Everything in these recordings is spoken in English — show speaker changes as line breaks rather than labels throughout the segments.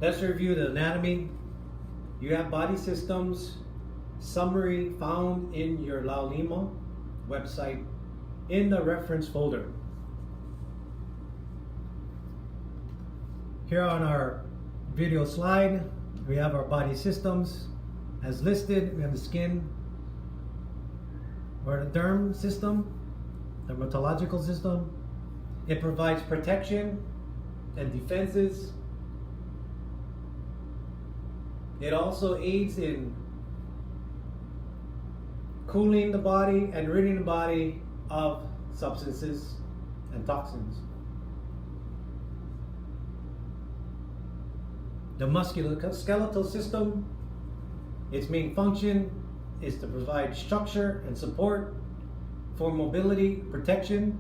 Let's review the anatomy. You have body systems summary found in your Laulima website in the reference folder. Here on our video slide, we have our body systems as listed. We have the skin or the derm system, dermatological system. It provides protection and defenses. It also aids in cooling the body and ridding the body of substances and toxins. The musculoskeletal system, its main function is to provide structure and support for mobility, protection.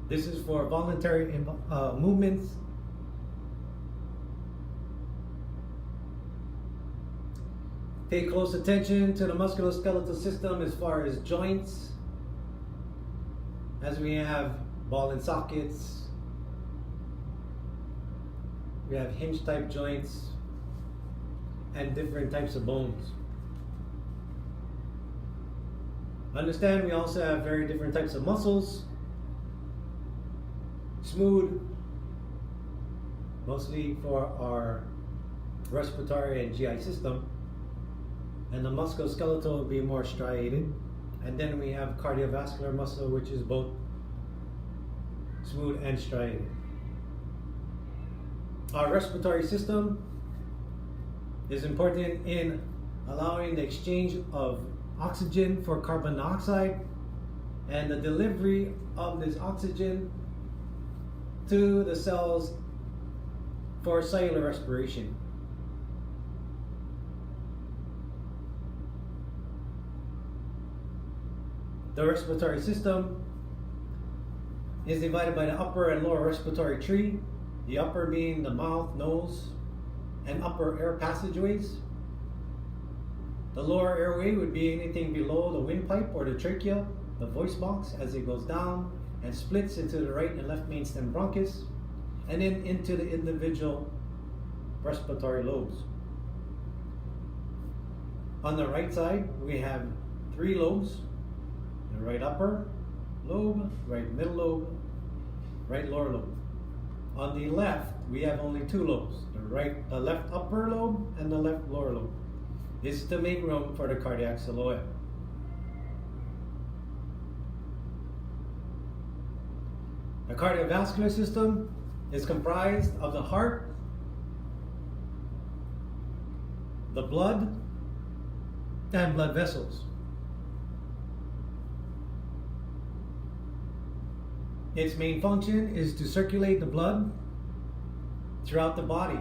This is for voluntary movements. Pay close attention to the musculoskeletal system as far as joints, as we have ball and sockets, we have hinge type joints, and different types of bones. Understand we also have very different types of muscles. Smooth, mostly for our respiratory and GI system. And the musculoskeletal will be more striated. And then we have cardiovascular muscle, which is both smooth and striated. Our respiratory system is important in allowing the exchange of oxygen for carbon dioxide and the delivery of this oxygen to the cells for cellular respiration. The respiratory system is divided by the upper and lower respiratory tree, the upper being the mouth, nose, and upper air passageways. The lower airway would be anything below the windpipe or the trachea, the voice box, as it goes down and splits into the right and left main stem bronchus, and then into the individual respiratory lobes. On the right side, we have 3 lobes: the right upper lobe, right middle lobe, right lower lobe. On the left, we have only 2 lobes: the left upper lobe and the left lower lobe. This is to make room for the cardiac silhouette. The cardiovascular system is comprised of the heart, the blood, and blood vessels. Its main function is to circulate the blood throughout the body.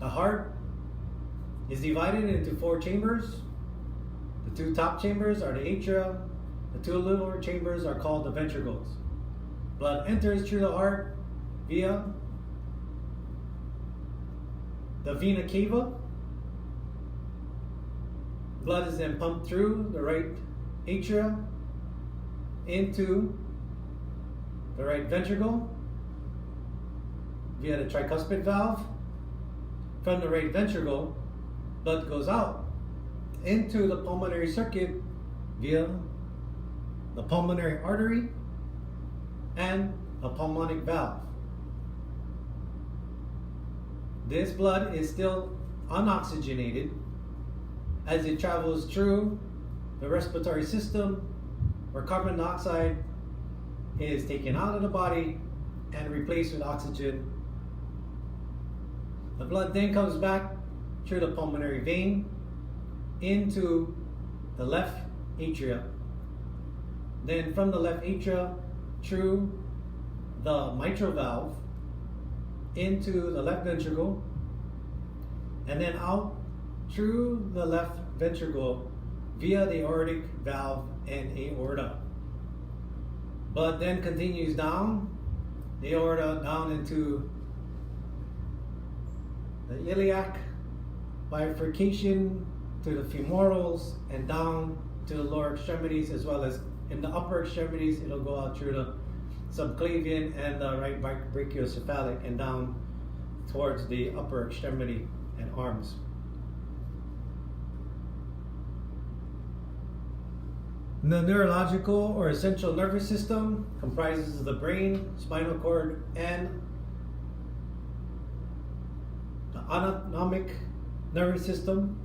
The heart is divided into 4 chambers. The 2 top chambers are the atria. The 2 lower chambers are called the ventricles. Blood enters through the heart via the vena cava. Blood is then pumped through the right atria into the right ventricle via the tricuspid valve. From the right ventricle, blood goes out into the pulmonary circuit via the pulmonary artery and a pulmonic valve. This blood is still unoxygenated as it travels through the respiratory system, where carbon dioxide is taken out of the body and replaced with oxygen. The blood then comes back through the pulmonary vein into the left atria. Then from the left atria through the mitral valve into the left ventricle, and then out through the left ventricle via the aortic valve and aorta. Blood then continues down the aorta, down into the iliac, bifurcation to the femorals, and down to the lower extremities, as well as in the upper extremities. It'll go out through the subclavian and the right brachiocephalic, and down towards the upper extremity and arms. The neurological or central nervous system comprises the brain, spinal cord, and the autonomic nervous system.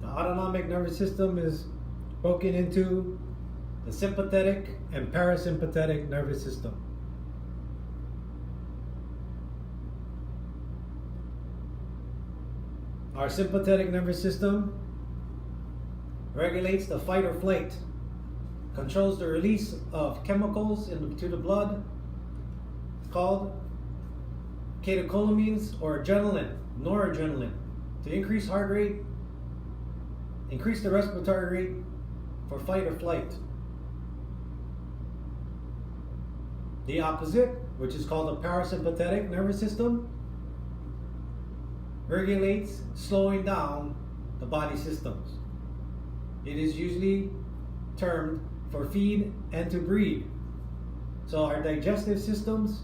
The autonomic nervous system is broken into the sympathetic and parasympathetic nervous system. Our sympathetic nervous system regulates the fight or flight, controls the release of chemicals into the blood called catecholamines or adrenaline, noradrenaline, to increase heart rate, increase the respiratory rate for fight or flight. The opposite, which is called the parasympathetic nervous system, regulates slowing down the body systems. It is usually termed for feed and to breathe. So our digestive systems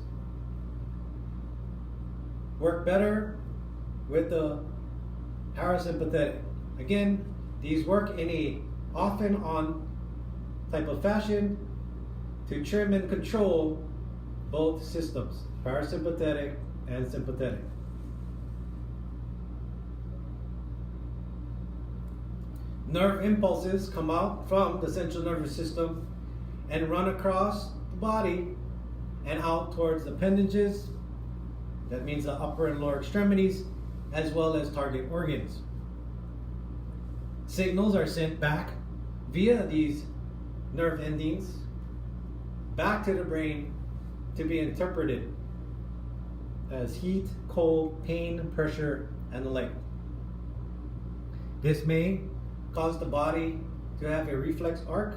work better with the parasympathetic. Again, these work in a often on type of fashion to trim and control both systems, parasympathetic and sympathetic. Nerve impulses come out from the central nervous system and run across the body and out towards the appendages, that means the upper and lower extremities, as well as target organs. Signals are sent back via these nerve endings back to the brain to be interpreted as heat, cold, pain, pressure, and the like. This may cause the body to have a reflex arc,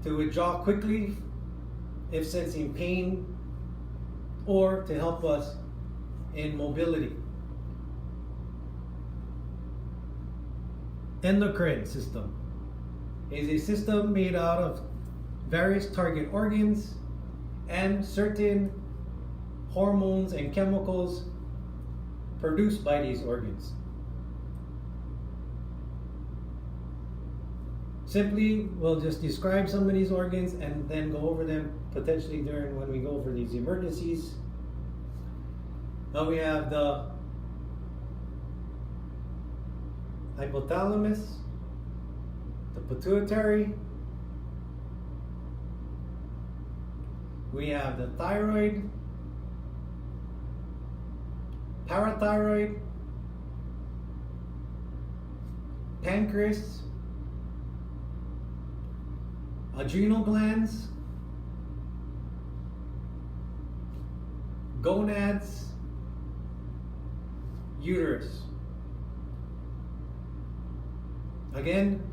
to withdraw quickly if sensing pain, or to help us in mobility. Endocrine system is a system made out of various target organs and certain hormones and chemicals produced by these organs. Simply, we'll just describe some of these organs and then go over them potentially during when we go over these emergencies. Now we have the hypothalamus, the pituitary, we have the thyroid, parathyroid, pancreas, adrenal glands, gonads, uterus. Again,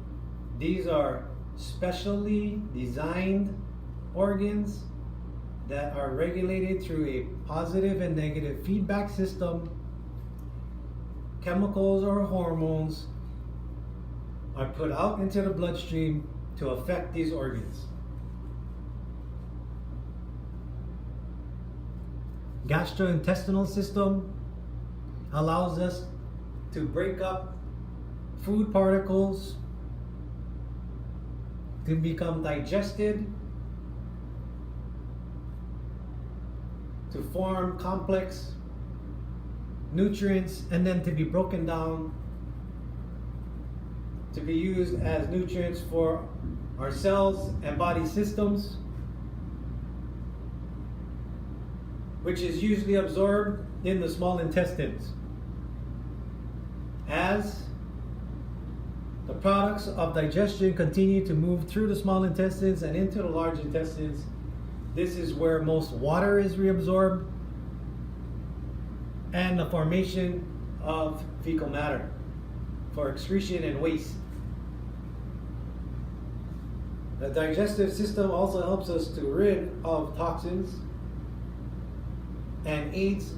these are specially designed organs that are regulated through a positive and negative feedback system. Chemicals or hormones are put out into the bloodstream to affect these organs. Gastrointestinal system allows us to break up food particles to become digested, to form complex nutrients, and then to be broken down to be used as nutrients for our cells and body systems, which is usually absorbed in the small intestines. As the products of digestion continue to move through the small intestines and into the large intestines, this is where most water is reabsorbed and the formation of fecal matter for excretion and waste. The digestive system also helps us to rid of toxins and aids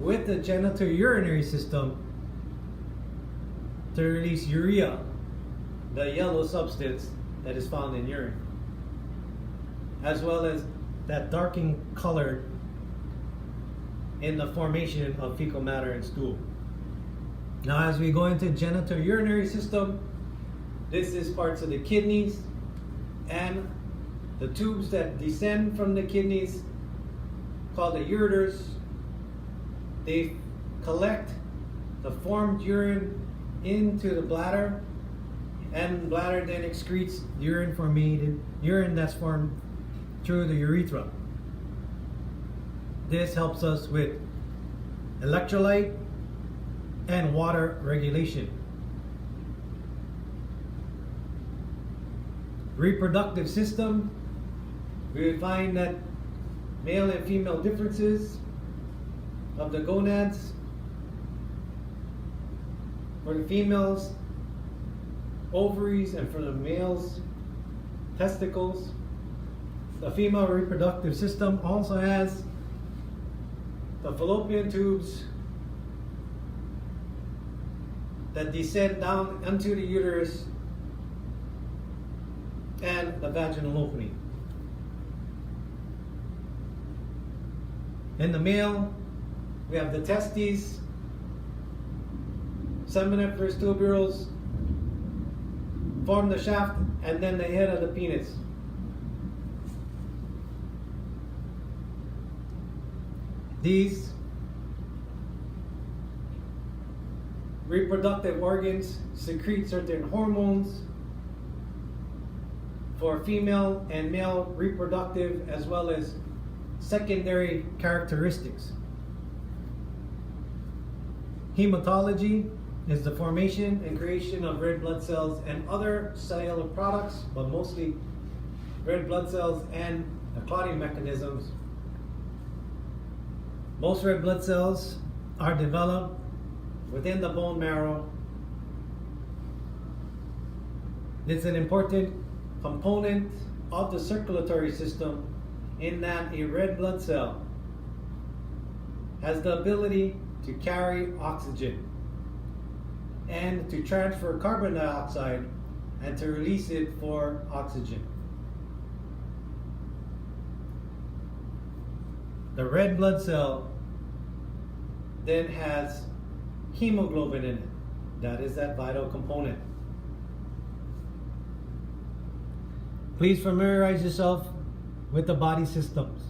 with the genital urinary system to release urea, the yellow substance that is found in urine. as well as that darkening color in the formation of fecal matter and stool. Now, as we go into genital urinary system, this is parts of the kidneys and the tubes that descend from the kidneys, called the ureters. They collect the formed urine into the bladder, and bladder then excretes urine that's formed through the urethra. This helps us with electrolyte and water regulation. Reproductive system, we would find that male and female differences of the gonads. For the females, ovaries, and for the males, testicles. The female reproductive system also has the fallopian tubes that descend down into the uterus and the vaginal opening. In the male, we have the testes, seminiferous tubules, form the shaft, and then the head of the penis. These reproductive organs secrete certain hormones for female and male reproductive, as well as secondary characteristics. Hematology is the formation and creation of red blood cells and other cellular products, but mostly red blood cells and the clotting mechanisms. Most red blood cells are developed within the bone marrow. It's an important component of the circulatory system, in that a red blood cell has the ability to carry oxygen and to transfer carbon dioxide and to release it for oxygen. The red blood cell then has hemoglobin in it. That is that vital component. Please familiarize yourself with the body systems.